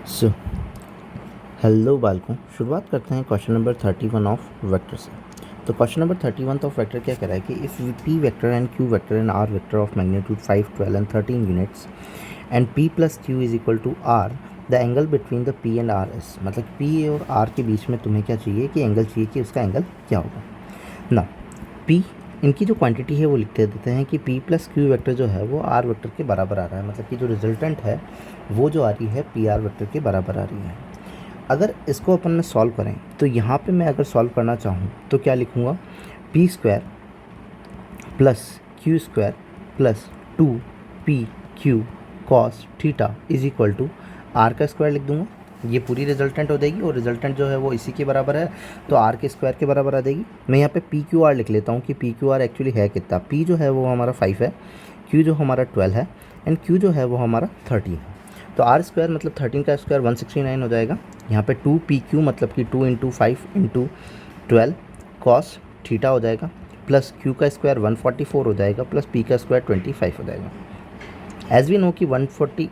So hello बालकों, शुरुआत करते हैं क्वेश्चन नंबर 31 ऑफ वेक्टर से। तो क्वेश्चन नंबर 31 ऑफ वेक्टर क्या कह रहा है कि if P vector and Q vector and R vector of magnitude 5, 12 and 13 units and P plus Q is equal to R, the angle between the P and R S. मतलब P और R के बीच में तुम्हें क्या चाहिए कि angle चाहिए कि उसका एंगल क्या होगा ना। पी इनकी जो क्वांटिटी है वो लिखते देते हैं कि पी प्लस क्यू वेक्टर जो है वो आर वेक्टर के बराबर आ रहा है। मतलब कि जो रिजल्टेंट है वो जो आ रही है पी आर वेक्टर के बराबर आ रही है। अगर इसको अपन में सॉल्व करें तो यहाँ पे मैं अगर सॉल्व करना चाहूँ तो क्या लिखूँगा, P square plus Q square plus 2pq cos theta is equal to R का स्क्वायर लिख दूँगा। ये पूरी रिजल्टेंट हो जाएगी और रिजल्टेंट जो है वो इसी के बराबर है, तो आर के स्क्वायर के बराबर आ जाएगी। मैं यहाँ पे पी क्यू आर लिख लेता हूँ कि पी क्यू आर एक्चुअली है कितना। पी जो है वो हमारा 5 है, क्यू जो हमारा 12 है एंड क्यू जो है वो हमारा 13 है। तो आर स्क्वायर मतलब 13 का स्क्वायर 169 हो जाएगा। यहाँ पे 2pq मतलब कि 2 इंटू 5 इंटू 12 कॉस थीटा हो जाएगा, प्लस क्यू का स्क्वायर 144 हो जाएगा, प्लस पी का स्क्वायर 25 हो जाएगा। एज वी नो कि 144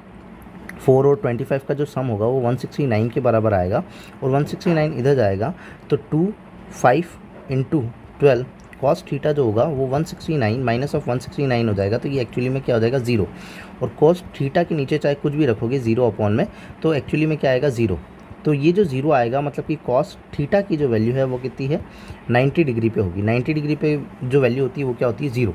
और 25 का जो सम होगा वो 169 के बराबर आएगा, और 169 इधर जाएगा तो 2 5 इंटू 12 कॉस थीटा जो होगा वो 169 माइनस ऑफ 169 हो जाएगा। तो ये एक्चुअली में क्या हो जाएगा, ज़ीरो। और कॉस थीटा के नीचे चाहे कुछ भी रखोगे ज़ीरो अपॉन में, तो एक्चुअली में क्या आएगा, ज़ीरो। तो ये जो ज़ीरो आएगा मतलब कि कॉस थीटा की जो वैल्यू है वो कितनी है, 90 डिग्री पे होगी। 90 डिग्री पे जो वैल्यू होती है वो क्या होती है, ज़ीरो।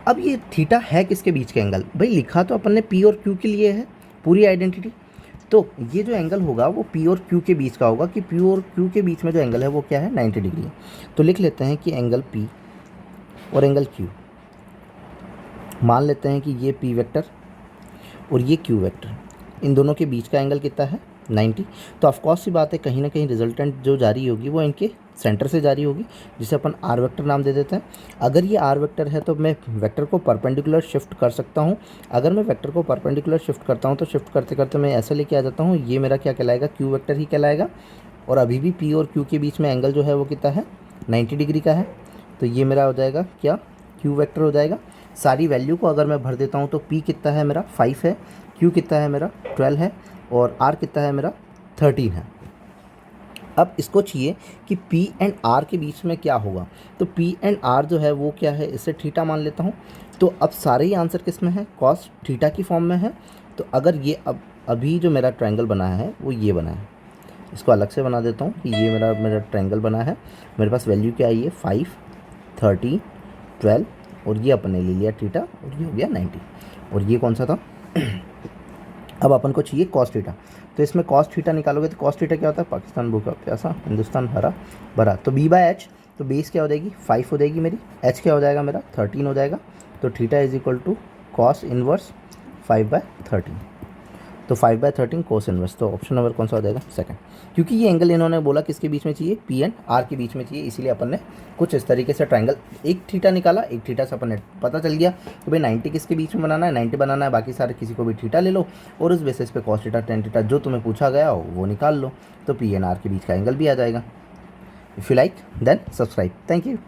अब ये थीटा है किसके बीच के एंगल, भाई लिखा तो अपन ने पी और क्यू के लिए है पूरी आइडेंटिटी। तो ये जो एंगल होगा वो पी और क्यू के बीच का होगा कि पी और क्यू के बीच में जो एंगल है वो क्या है, 90 डिग्री। तो लिख लेते हैं कि एंगल पी और एंगल क्यू, मान लेते हैं कि ये पी वेक्टर और ये क्यू वेक्टर, इन दोनों के बीच का एंगल कितना है, 90। तो ऑफकोर्स सी बात है कहीं ना कहीं रिजल्टेंट जो जारी होगी वो इनके सेंटर से जारी होगी, जिसे अपन आर वेक्टर नाम दे देते हैं। अगर ये आर वेक्टर है तो मैं वेक्टर को परपेंडिकुलर शिफ्ट कर सकता हूँ। अगर मैं वेक्टर को परपेंडिकुलर शिफ्ट करता हूँ तो शिफ्ट करते करते मैं ऐसे लेके आ जाता हूँ, ये मेरा क्या कहलाएगा, क्यू वेक्टर ही कहलाएगा। और अभी भी पी और क्यू के बीच में एंगल जो है वो कितना है, 90 डिग्री का है। तो ये मेरा हो जाएगा क्या, क्यू वेक्टर हो जाएगा। सारी वैल्यू को अगर मैं भर देता हूँ तो पी कितना है मेरा 5 है, क्यू कितना है मेरा 12 है, और आर कितना है मेरा 13 है। अब इसको चाहिए कि पी एंड आर के बीच में क्या होगा, तो पी एंड आर जो है वो क्या है, इसे थीटा मान लेता हूँ। तो अब सारे ही आंसर किस में है, कॉस थीटा की फॉर्म में है। तो अगर ये अब अभी जो मेरा ट्रायंगल बना है वो ये बना है, इसको अलग से बना देता हूँ कि ये मेरा ट्रायंगल बना है। मेरे पास वैल्यू क्या आई है, 5, 13, 12, और ये अपन ने ले लिया थीटा, और ये हो गया 90। और ये कौन सा था अब अपन को चाहिए कॉस थीटा। तो इसमें कॉस थीटा निकालोगे तो कॉस थीटा क्या होता है, पाकिस्तान भूखा प्यासा हिंदुस्तान हरा भरा। तो बी बाय एच, तो बेस क्या हो जाएगी, 5 हो जाएगी मेरी, एच क्या हो जाएगा मेरा 13 हो जाएगा। तो theta is equal to cos inverse 5/13। तो 5/13 कोस इनवर्स। तो ऑप्शन नंबर कौन सा हो जाएगा, सेकंड। क्योंकि ये एंगल इन्होंने बोला किसके बीच में चाहिए, पी एंड आर के बीच में चाहिए, इसीलिए अपन ने कुछ इस तरीके से ट्रायंगल एक थीटा निकाला। एक थीटा से अपन ने पता चल गया कि भाई 90 किसके बीच में बनाना है, 90 बनाना है, बाकी सारे किसी को भी थीटा ले लो और उस बेसिस पे कॉस थीटा टेन थीटा जो तुम्हें पूछा गया हो वो निकाल लो, तो पी एंड आर के बीच का एंगल भी आ जाएगा। If you like then subscribe. Thank you.